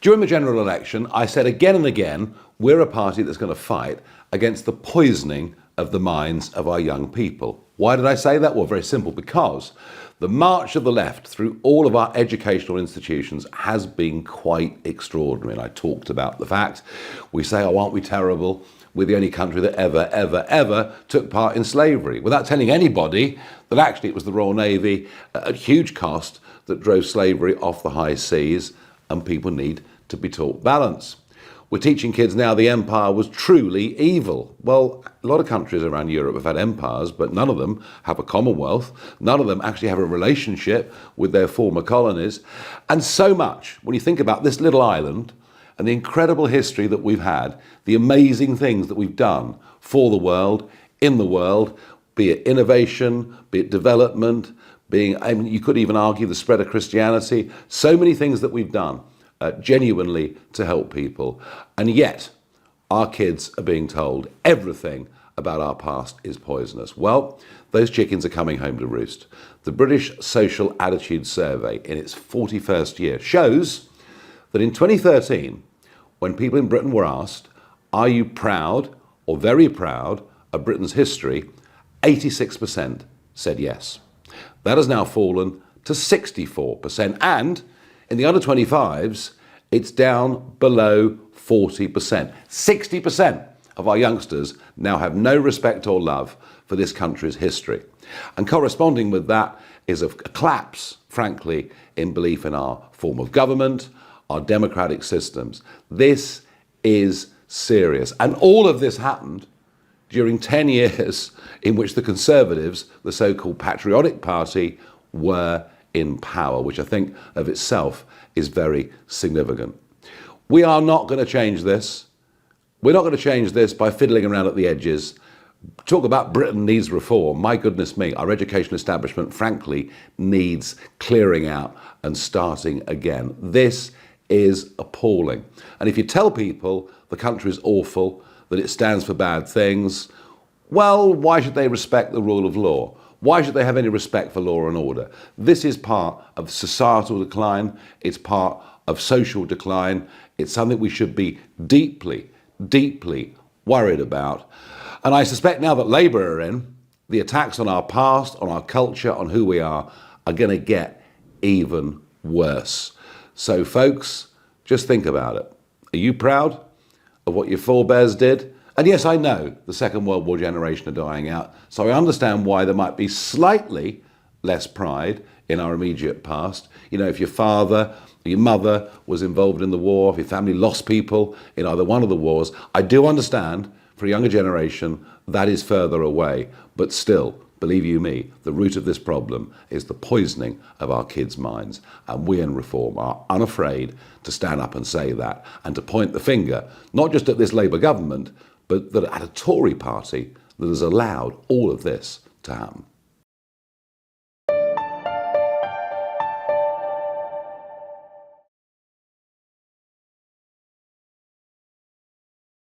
During the general election, I said again and again, we're a party that's going to fight against the poisoning of the minds of our young people. Why did I say that? Well, very simple, because the march of the left through all of our educational institutions has been quite extraordinary. And I talked about the fact, we say, oh, aren't we terrible? We're the only country that ever took part in slavery, without telling anybody that actually it was the Royal Navy at huge cost that drove slavery off the high seas, and people need to be taught balance. We're teaching kids now the empire was truly evil. Well, a lot of countries around Europe have had empires, but none of them have a commonwealth. None of them actually have a relationship with their former colonies. And so much, when you think about this little island and the incredible history that we've had, the amazing things that we've done for the world, in the world, be it innovation, be it development, you could even argue the spread of Christianity, so many things that we've done genuinely to help people. And yet, our kids are being told everything about our past is poisonous. Well, those chickens are coming home to roost. The British Social Attitude Survey, in its 41st year, shows that in 2013, when people in Britain were asked, are you proud or very proud of Britain's history, 86% said yes. That has now fallen to 64%, and in the under 25s, it's down below 40%. 60% of our youngsters now have no respect or love for this country's history. And corresponding with that is a collapse, frankly, in belief in our form of government, our democratic systems. This is serious. And all of this happened during 10 years in which the Conservatives, the so-called patriotic party, were in power, which I think of itself is very significant. We are not going to change this. We're not going to change this by fiddling around at the edges. Talk about Britain needs reform. My goodness me, our education establishment, frankly, needs clearing out and starting again. This is appalling. And if you tell people the country is awful, that it stands for bad things, well, why should they respect the rule of law? Why should they have any respect for law and order? This is part of societal decline. It's part of social decline. It's something we should be deeply worried about. And I suspect now that Labour are in, the attacks on our past, on our culture, on who we are going to get even worse. So folks, just think about it. Are you proud of what your forebears did? And yes, I know the Second World War generation are dying out, so I understand why there might be slightly less pride in our immediate past. You know, if your father or your mother was involved in the war, if your family lost people in either one of the wars, I do understand for a younger generation that is further away. But still, believe you me, the root of this problem is the poisoning of our kids' minds. And we in Reform are unafraid to stand up and say that, and to point the finger, not just at this Labour government, but at a Tory party that has allowed all of this to happen.